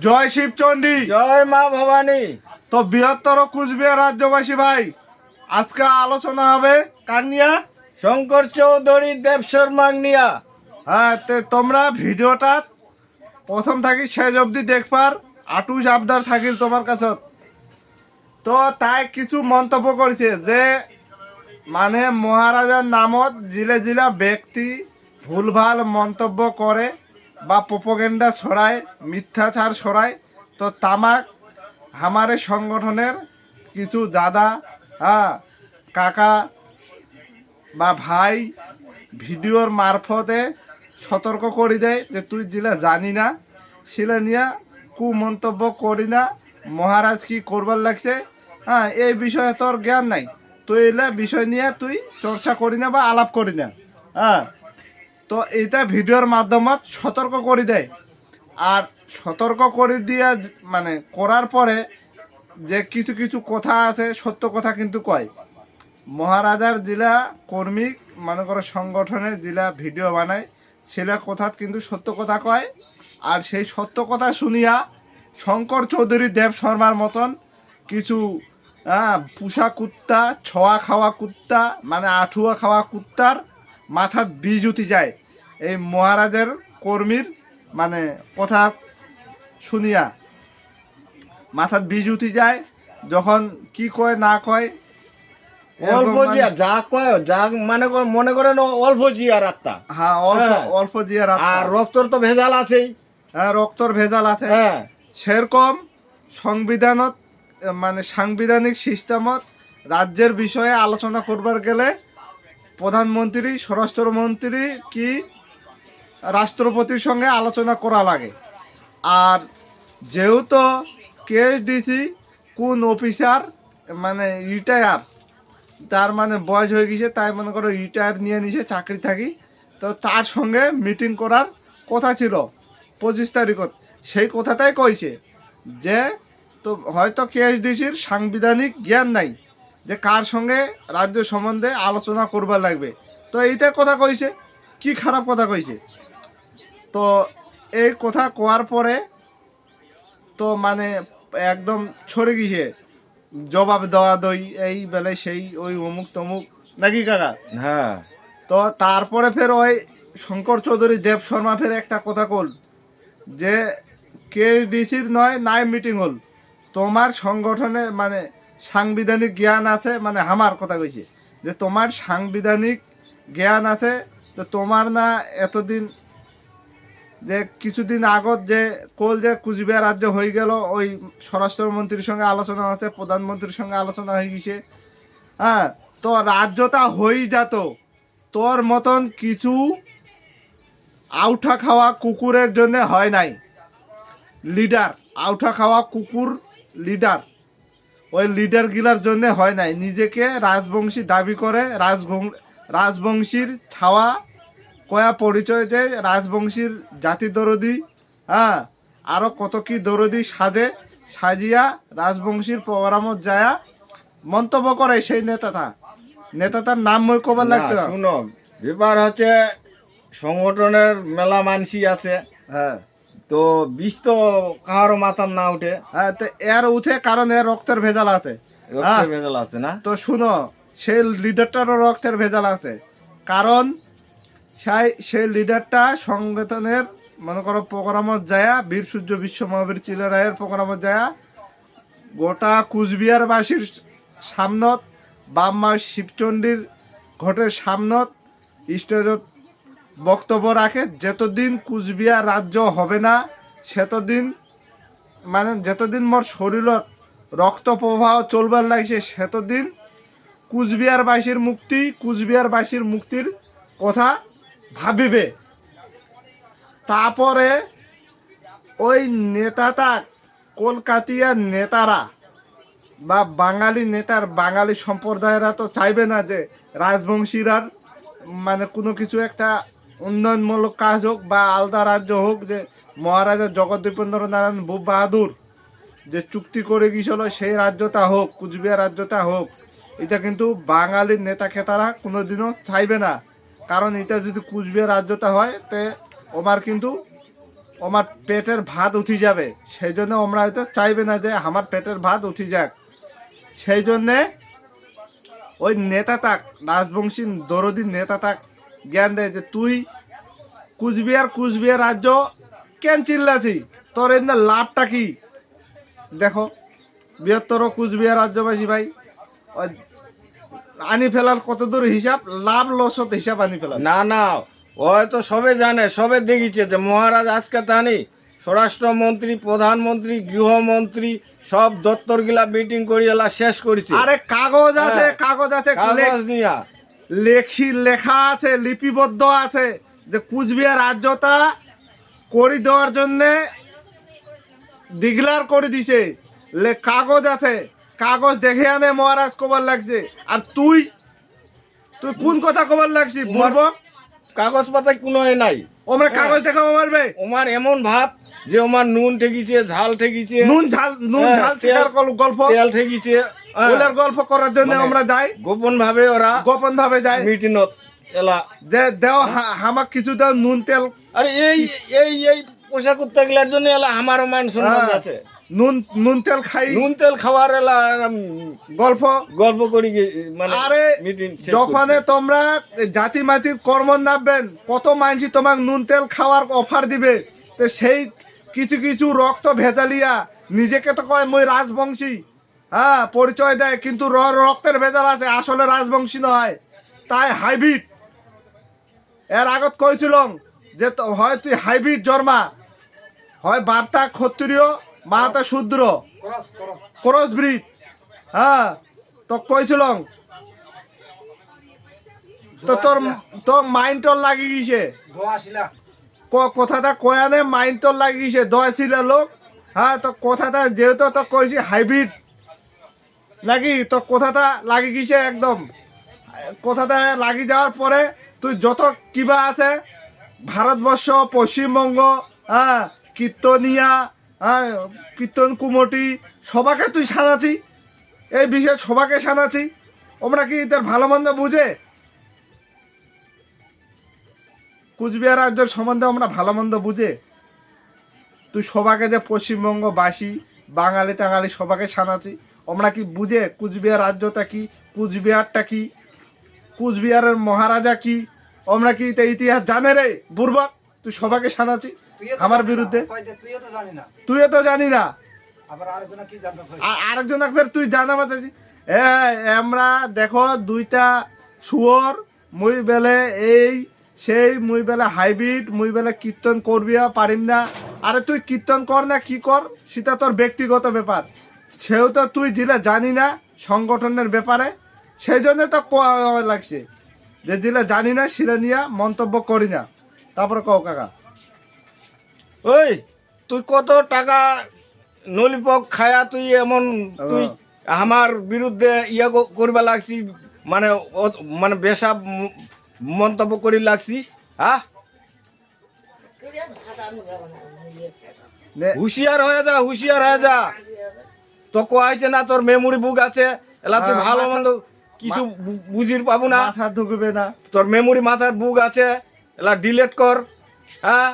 জয় শিবচন্ডী, জয় মা ভবানী। তো বৃহত্তর কুচবিহার রাজ্যবাসী ভাই, আজকে আলোচনা হবে কার নিয়া? শঙ্কর চৌধুরী দেব শর্মা নিয়া। হ্যাঁ, তোমরা ভিডিওটা প্রথম থাকি শেষ অবধি দেখবার আটুস আবদার থাকিল তোমার কাছে। তো তাই কিছু মন্তব্য করেছে যে মানে মহারাজার নামত জিলে জিলা ব্যক্তি ভুলভাল মন্তব্য করে বা প্রোপাগেন্ডা ছড়ায়, মিথ্যাচার ছড়ায়। তো তামাক আমারে সংগঠনের কিছু দাদা, হ্যাঁ, কাকা বা ভাই ভিডিওর মারফতে সতর্ক করে দেয় যে তুই যেটা জানি না সেটা নিয়ে কুমন্তব্য করি না। মহারাজ কি করবার লাগছে, হ্যাঁ, এই বিষয়ে তোর জ্ঞান নাই, তুই এলে বিষয় নিয়ে তুই চর্চা করি না বা আলাপ করি না। হ্যাঁ, তো এইটা ভিডিওর মাধ্যমত সতর্ক করে দেয়। আর সতর্ক করে দিয়ে মানে করার পরে যে কিছু কিছু কথা আছে, সত্য কথা কিন্তু কয়। মহারাজার জেলা কর্মী মনে করো সংগঠনের জেলা ভিডিও বানায়, সেটা কথা কিন্তু সত্য কথা কয়। আর সেই সত্য কথা শুনিয়া শঙ্কর চৌধুরী দেব শর্মার মতন কিছু পুষা কুত্তা, ছোয়া খাওয়া কুত্তা, মানে আঠুয়া খাওয়া কুত্তার মাথার বীজ উঠি যায় এই মহারাজের কর্মীর মানে কথা শুনিয়া মাথার বীজ উঠি যায়। যখন কি কয় না কয়, অল্প জিয়া যা কয়, যা মনে করেন অল্প জিয়ার আত্মা। হ্যাঁ, অল্প জিয়ার আর রক্তর তো ভেজাল আছেই। হ্যাঁ, রক্তর ভেজাল আছে। হ্যাঁ, সেরকম সংবিধানত মানে সাংবিধানিক সিস্টেমত রাজ্যের বিষয়ে আলোচনা করবার গেলে প্রধানমন্ত্রী, স্বরাষ্ট্রমন্ত্রী কি রাষ্ট্রপতির সঙ্গে আলোচনা করা লাগে। আর যেহেতু কেএসডিসি কোন অফিসার মানে রিটায়ার, তার মানে বয়স হয়ে গেছে, তাই মনে করো রিটায়ার নিয়ে নিছে, চাকরি থাকি, তো তার সঙ্গে মিটিং করার কথা ছিল 25 তারিখত। সেই কথাটাই কইছে যে তো হয়তো কেএসডিসির সাংবিধানিক জ্ঞান নাই যে কার সঙ্গে রাজ্য সম্বন্ধে আলোচনা করবার লাগবে। তো এইটা কথা কইছে, কি খারাপ কথা কইছে। তো এই কথা কোয়ার পরে তো মানে একদম ছড়ে গেছে জবাব দেওয়া দই, এই বেলায় সেই ওই অমুক তমুক, নাকি কাকা? হ্যাঁ। তো তারপরে ফের ওই শঙ্কর চৌধুরী দেব শর্মা ফের একটা কথা কল যে কেএসডিসির নয় নাই মিটিং হল, তোমার সংগঠনের মানে সাংবিধানিক জ্ঞান আছে, মানে আমার কথা কইছে যে তোমার সাংবিধানিক জ্ঞান আছে, তো তোমার না এতদিন যে কিছুদিন আগত যে কল যে কুচবিহার রাজ্য হয়ে গেল, ওই স্বরাষ্ট্রমন্ত্রীর সঙ্গে আলোচনা হচ্ছে, প্রধানমন্ত্রীর সঙ্গে আলোচনা হয়ে গেছে। হ্যাঁ, তো রাজ্যটা হয়েই যেত, তোর মতন কিছু আউঠা খাওয়া কুকুরের জন্য হয় নাই। লিডার, আউঠা খাওয়া কুকুর লিডার, ওই লিডার গিলার জন্য হয় নাই। নিজেকে রাজবংশী দাবি করে, রাজবংশীর ছাওয়া কয়া পরিচয় দেয়, রাজবংশীর জাতি দরদি, হ্যাঁ, আরো কত কি দরদি সাজিয়া রাজবংশীর প্রোগ্রামত যায়া মন্তব্য করে সেই নেতাটার নাম মই কবার লাগছে না। শুনো, ব্যাপার হচ্ছে সংগঠনের মেলা মানসি আছে। হ্যাঁ, তো বিষ তো কারো মাথার না উঠে। হ্যাঁ, তো এর উঠে কারণ এর রক্তের ভেজাল আছে। রক্তের ভেজাল আছে না? তো শুনো, সেই লিডারটারও রক্তের ভেজাল আছে, কারণ সেই লিডারটা সংগঠনের মনে করো প্রোগ্রামত যায়া, বীর সূর্য বিশ্ব মহাবীর চিলারায়ের প্রোগ্রামত যায়া গোটা কুচবিহারবাসীর সামনত, বাম্মা শিবচণ্ডীর ঘটের সামনত স্টেজত বক্তব্য রাখে। যতদিন কুচবিহার রাজ্য হবে না সেতদিন, মানে যতদিন মোর শরীরত রক্ত প্রবাহ চলবার লাগছে সেতদিন কুচবিহারবাসীর মুক্তি, কুচবিহারবাসীর মুক্তির কথা ভাবিবে। তারপরে ওই নেতাটা কলকাতিয়ার নেতারা বা বাঙালি নেতার বাঙালি সম্প্রদায়েরা তো চাইবে না যে রাজবংশীরার মানে কোনো কিছু একটা উন্নয়নমূলক কাজ হোক বা আলাদা রাজ্য হোক, যে মহারাজা জগদ্দীপেন্দ্র নারায়ণ ভূপ বাহাদুর যে চুক্তি করে গিয়েছিল সেই রাজ্যটা হোক, কুচবিহার রাজ্যটা হোক। এটা কিন্তু বাঙালির নেতা খেতারা কোনোদিনও চাইবে না, কারণ এটা যদি কুচবিহার রাজ্যটা হয় তে ওমার কিন্তু আমার পেটের ভাত উঠি যাবে, সেই জন্য আমরা হয়তো চাইবে না যে আমার পেটের ভাত উঠি যাক। সেই জন্যে ওই নেতাটাক রাজবংশী দরদি নেতাটাক জ্ঞান দেয় যে তুই কুচবিহার রাজ্য কেন চিল্লাছি, তোর এমনি লাভটা কি? দেখো বৃহত্তর কুচবিহার রাজ্যবাসী ভাই, ওই আনি ফেলার কত দূর হিসাব, লাভ লসত হিসাব আনি ফেলার। না না, ওই তো সবে জানে, সবে দেখিছে যে মহারাজ আজকে তানি স্বরাষ্ট্রমন্ত্রী, প্রধানমন্ত্রী, গৃহমন্ত্রী সব দপ্তর গিলা মিটিং করি এলা শেষ করেছে। আরে কাগজ আছে, হ্যাঁ, কাগজ আছে, কাগজ নিয়া লেখা আছে, লিপিবদ্ধ আছে যে কুচবিহার রাজ্যটা করে দেওয়ার জন্য ডিক্লার করে দিছে। কাগজ আছে, কাগজ দেখে আনে মহারাজ কবার লাগছে। আর তুই কোন কথা কবার লাগছি বলবো? কাগজ পাতায় কোনো এ নাই। ওমরা কাগজ দেখাবো পারবে? ওমার এমন ভাব যে ওমার নুন ঠেকিছে, ঝাল ঠেকিছে, নুন ঝাল হ্যাঁ, ঠেকার গল্প, তেল ঠেকিছে, হ্যাঁ, ওলার গল্প করার জন্য মানে আমরা যাই, গোপন ভাবে ওরা গোপন ভাবে যাই মিটিনত এলা। যে দেও হামাক কিছু দাও নুন তেল। আরে এই এই এই পোশাক কুত্তা গিলার জন্য এলা আমারও মান সম্মান হ্যাঁ, আছে। নুন তেল খাই, নুন তেল খাওয়ার এলা গল্প গল্প করি মানে আরে মিটিং যখন তোমরা জাতি মাতির কর্ম নামবেন, কত মানুষ তোমাক নুন তেল খাওয়ার অফার দিবে। তো সেই কিছু কিছু রক্ত ভেজালিয়া নিজেকে তো কয় মই রাজবংশী, হ্যাঁ পরিচয় দেয়, কিন্তু রক্তের ভেজাল আছে, আসলে রাজবংশী নয়, তাই হাইব্রিড। এর আগত কইছিল যে হয় তুই হাইব্রিড জন্মা, হয় বাপটা ক্ষত্রিয় মাতা শূদ্র, ক্রস ব্রিড। হ্যাঁ তো কইছিল তো তোর মাইন্ড তোর লাগি গিয়েছে, কথাটা কয়ানে মাইন্ড তোর লাগি গিয়েছে, দয় ছিল লোক। হ্যাঁ তো কথাটা যেহেতু তো কইছি হাইব্রিড নাকি, তো কথাটা লাগি গিয়েছে একদম। কথাটা লাগি যাওয়ার পরে তুই যত কিবা আছে ভারতবর্ষ, পশ্চিমবঙ্গ, হ্যাঁ কীর্তনিয়া, হ্যাঁ কীর্তন কুমটি সবাকে তুই সানাছি, এই বিষয়ে সবাকে সানাছি। ওমরা কি এদের ভালো মন্দ বুঝে? কুচবিহার রাজ্যের সম্বন্ধে আমরা ভালো মন্দ বুঝে? তুই সবাকে যে পশ্চিমবঙ্গবাসী, বাঙালি টাঙালি সবাকে সানাছি, আমরা কি বুঝে কুচবিহার রাজ্যটা কি, কুচবিহারটা কি, কুচবিহারের মহারাজা কি? আমরা কি ইতিহাস জানে রে বুর্বক? তুই সবাকে সানাছি আমার বিরুদ্ধে, তুইও তো জানি না, আরেকজন ফের তুই জানা বাঁচাছি। আমরা দেখো দুইটা শুয়োর, মুই বেলে এই সেই, মুই বেলে হাইব্রিড, মুই বেলে কীর্তন করবি পারিম না। আরে তুই কীর্তন কর না কি কর, সেটা তোর ব্যক্তিগত ব্যাপার, সেও তো তুই যেটা জানি না সংগঠনের ব্যাপারে, সেই জন্য তো লাগছে যে যেটা জানি না সেটা নিয়ে মন্তব্য করি না। তারপরে কও কাকা, ওই তুই কত টাকা নলিপক খায়া তুই এমন তুই আমার বিরুদ্ধে ইয়া করবা লাগছিস, মানে মানে বেশা মন্তব্য করি লাগছিস? হ্যাঁ হুঁশিয়ার হয়ে যা, হুঁশিয়ার হয়ে যা। তো কয়েছে না তোর মেমোরি বুক আছে, এলা তুই ভালো মন্দ কিছু বুঝির পাবো না, মাথা ঢুকবে না, তোর মেমোরি মাথার বুক আছে, এলা ডিলেট কর। হ্যাঁ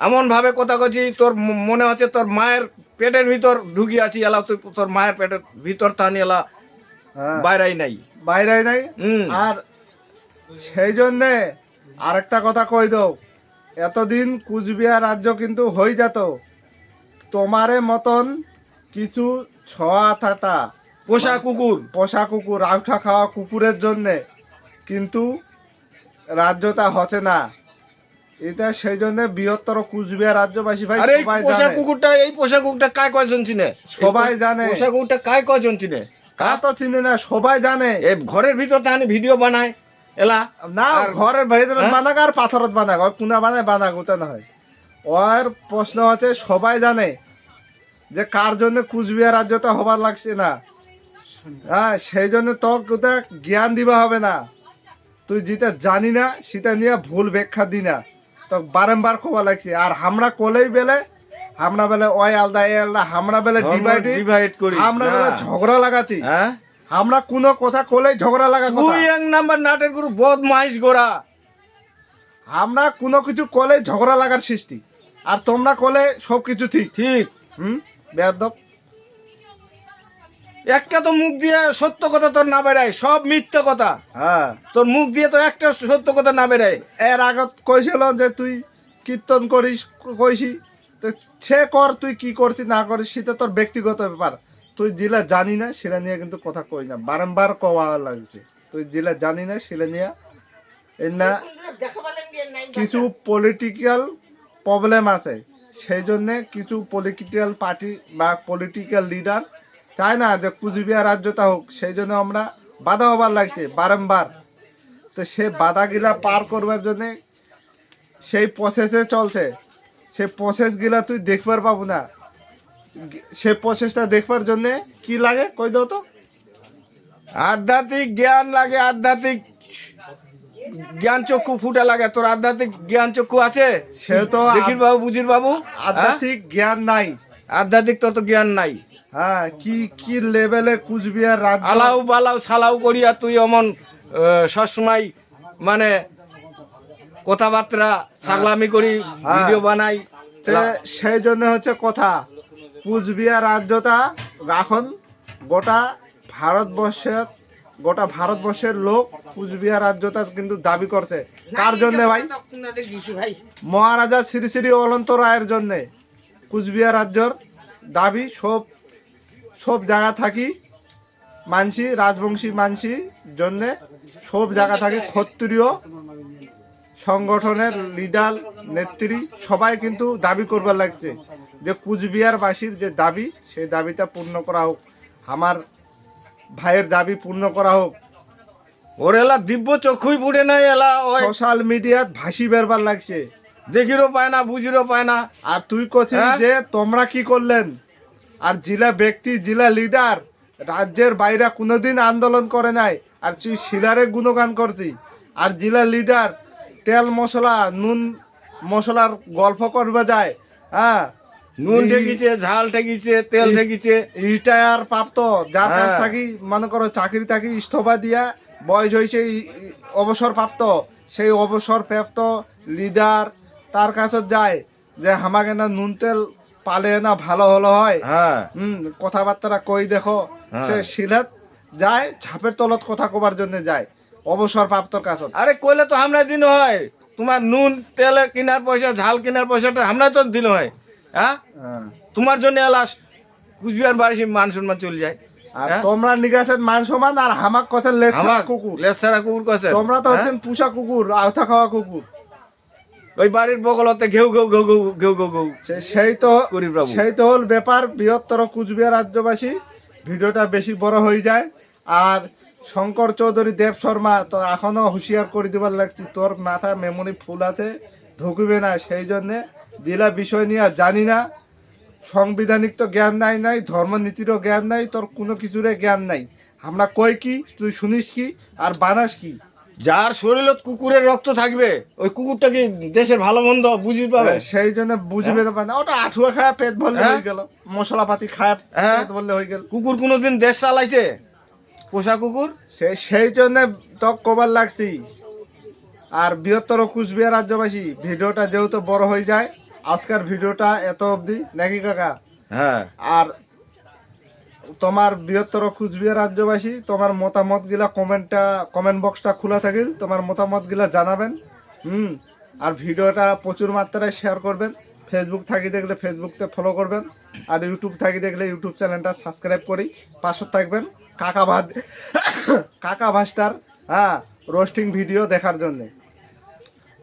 এমন ভাবে কথা কছি তোর মনে হচ্ছে তোর মায়ের পেটের ভিতর ঢুকি আছি, এলা তুই তোর মায়ের পেটের ভিতর টানি এলা বাইরাই নাই, বাইরাই নাই। আর সেই জন্যে আরেকটা কথা কই দাও, এতদিন কুচবিহার রাজ্য কিন্তু হয়ে যেত তোমারে মতন কিছু ছোয়া থাটা পোষা কুকুর আউঠা খাওয়া কুকুরের জন্যে, কিন্তু রাজ্যটা হচ্ছে না এটা। সেই জন্য বৃহত্তর কুচবিহার রাজ্যবাসী ভাই সবাই জানে, এই পোষা কুকুরটা কায় কয়জন চিনে? সবাই জানে পোষা কুকুরটা কায় কয়জন চিনে? তা তো চিনে না, সবাই জানে। এই ঘরের ভিতর তাহলে ভিডিও বানায় এলা না, ঘরের ভিতরে বানাক আর পাথরত বানাক, কুনা বানায় বানাক, ওটা না হয়। ওর প্রশ্ন হচ্ছে সবাই জানে যে কার জন্য কুচবিহার রাজ্যটা হবার লাগছে না। হ্যাঁ সেই জন্য তোকে ওটা জ্ঞান দিবা হবে না, তুই যেটা জানি না সেটা নিয়ে ভুল ব্যাখ্যা দি না, তো বারংবার খোয়া লাগছে। আর আমরা কোলেই বেলে, আমরা বেলে ওই আলাদা এ আলাদা, আমরা বেলে ডিভাইড করি, আমরা বেলে ঝগড়া লাগাচ্ছি। হ্যাঁ আমরা কোনো কথা কোলেই ঝগড়া লাগা, তুই এক নাম্বার নাটের গুরু বদমাইশ গোড়া। আমরা কোনো কিছু কোলেই ঝগড়া লাগার সৃষ্টি, আর তোমরা করলে সবকিছু ঠিক। ঠিক। বেয়াদব। একটা তো মুখ দিয়ে সত্য কথা তোর না বেড়ায়, সব মিথ্যে কথা। হ্যাঁ, তোর মুখ দিয়ে তো একটা সত্য কথা না বেড়ায়। এর আগত কইছিল যে তুই কীর্তন করিস, কইছি তো সে কর, তুই কি করছিস না করিস সেটা তোর ব্যক্তিগত ব্যাপার। তুই যেটা জানি না সেটা নিয়ে কিন্তু কথা কই না, বারংবার কওয়া লাগছে। তুই যেটা জানি না সেটা নিয়ে এই না কিছু পলিটিক্যাল প্রবলেম আছে, সেই জন্যে কিছু পলিটিক্যাল পার্টি বা পলিটিক্যাল লিডার চায় না যে কুচবিহার রাজ্যটা হোক, সেই জন্য আমরা বাধা হবার লাগছে বারংবার। তো সে বাধাগুলা পার করবার জন্যে সেই প্রসেসে চলছে, সেই প্রসেসগুলা তুই দেখবার পাবো না। সেই প্রসেসটা দেখবার জন্যে কি লাগে কই দাও তো। আধ্যাত্মিক জ্ঞান লাগে, আধ্যাত্মিক জ্ঞান চক্ষু ফুটা লাগে। তোর আধ্যাত্মিক জ্ঞান চক্ষু আছে? সে তো দেখির বাবু, বুঝির বাবু, আধ্যাত্মিক জ্ঞান নাই। আধ্যাত্মিক তত জ্ঞান নাই। হ্যাঁ, কি কি লেভেলে কুচবিহার রাজ্য আলাউ বালাউ সালাউ করিয়া তুই অমন সবসময় মানে কথাবার্তা সাগলামি করি, ভিডিও বানাই। সেই জন্য হচ্ছে কথা, কুচবিহার রাজ্যটা এখন গোটা ভারতবর্ষের লোক কুচবিহার রাজ্যটা কিন্তু দাবি করছে। কার জন্য ভাই? মহারাজা শ্রী শ্রী অনন্ত রায়ের জন্য কুচবিহার রাজ্যর দাবি। সব জায়গা থাকি মানসি, রাজবংশী মানসি জন্যে সব জায়গা থাকি ক্ষত্রিয় সংগঠনের লিডার নেত্রী সবাই কিন্তু দাবি করবার লাগছে যে কুচবিহারবাসীর যে দাবি, সেই দাবিটা পূর্ণ করা হোক, আমার ভাইয়ের দাবি পূর্ণ করা হোক। ওর এলা দিব্য চক্ষুই ফুটে নাই, এলা সোশ্যাল মিডিয়াত ভাসি বেরবার লাগছে, দেখিরও পায় না, বুঝিরও পায় না। আর তুই করছিস যে তোমরা কি করলেন? আর জেলা ব্যক্তি, জেলা লিডার রাজ্যের বাইরে কোনোদিন আন্দোলন করে নাই, আর তুই শিলারে গুণগান করছি। আর জেলা লিডার তেল মশলা নুন মশলার গল্প করবে যায়। হ্যাঁ, নুন ঠেকিছে, ঝাল ঠেকিছে, তেল ঠেকিছে। রিটায়ার প্রাপ্ত যার কাছ থাকি মনে করো চাকরি থাকি ইস্তফা দিয়া বয়স হয়েছে অবসর প্রাপ্ত, সেই অবসর প্রাপ্ত লিডার তার কাছে যায় যে আমাকে না নুন তেল পালে না ভালো হলো হয়। কথাবার্তা কই দেখো, সে সিলেট যায় ছাপের তলত কথা কবার জন্য যায় অবসর প্রাপ্তর কাছে। আরে কইলে তো আমরা দিন হয়, তোমার নুন তেল কেনার পয়সা, ঝাল কেনার পয়সাটা আমরা তো দিন হয়। হ্যাঁ, তোমার জন্য এলাস কুচবিহার বাড়ি মান সম্মান চলে যায়। আর তোমরা নিগাছেন মান সম্মান, আর হামাক কছেন লেছাড়া কুকুর। লেছাড়া কুকুর কছেন। তোমরা তো হচ্ছেন পুষা কুকুর, আওতা খাওয়া কুকুর। ওই বাড়ির বগলতে ঘেউ ঘেউ ঘেউ ঘেউ ঘেউ ঘেউ ঘেউ সেই তো হল ব্যাপার। বৃহত্তর কুচবিহার রাজ্যবাসী ভিডিওটা বেশি বড় হয়ে যায়। আর শঙ্কর চৌধুরী, দেব শর্মা তো এখনো হুঁশিয়ার করে দিবার লাগছি, তোর মাথায় মেমোরি ফুল আছে, ঢুকবে না। সেই জন্যে জেলা বিষয় নিয়ে জানি না, সাংবিধানিক তো জ্ঞান নাই, ধর্মনীতিরও জ্ঞান নাই, তোর কোনো কিছুরে জ্ঞান নাই। আমরা কই কি তুই শুনিস কি আর বানাস কি? যার শরীরত কুকুরের রক্ত থাকবে ওই কুকুরটা কি দেশের ভালো মন্দ বুঝি পাবে? সেই জন্য বুঝবে না, ওটা আঠুয়া খায় পেট ভরলে হয়ে গেল, মশলাপাতি খায় পেট ভরলে হয়ে গেল। কুকুর কোনোদিন দেশ চালাইছে? পোষা কুকুর। সেই জন্য তো কবার লাগছি। আর বৃহত্তর কুচবিহার রাজ্যবাসী ভিডিওটা যেহেতু বড় হয়ে যায়, আজকের ভিডিওটা এত অবধি নাকি কাকা? হ্যাঁ। আর তোমার বৃহত্তর কুচবিহার রাজ্যবাসী তোমার মতামত গিলা কমেন্ট বক্সটা খোলা থাকিল, তোমার মতামত গিলা জানাবেন। আর ভিডিওটা প্রচুর মাত্রায় শেয়ার করবেন। ফেসবুক থাকি দেখলে ফেসবুকতে ফলো করবেন, আর ইউটিউব থাকি দেখলে ইউটিউব চ্যানেলটা সাবস্ক্রাইব করি পাশে থাকবেন কাকা ভাস্টার রোস্টিং ভিডিও দেখার জন্য।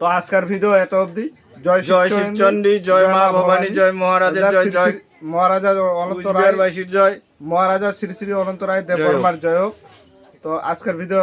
তো আজকের ভিডিও এত অবধি। জয় শিবচন্ডী, জয় মা ভবানী, জয় মহারাজা অনন্ত রায়, জয় মহারাজা শ্রী শ্রী অনন্ত রায় দেববর্মার জয় হোক। তো আজকের ভিডিও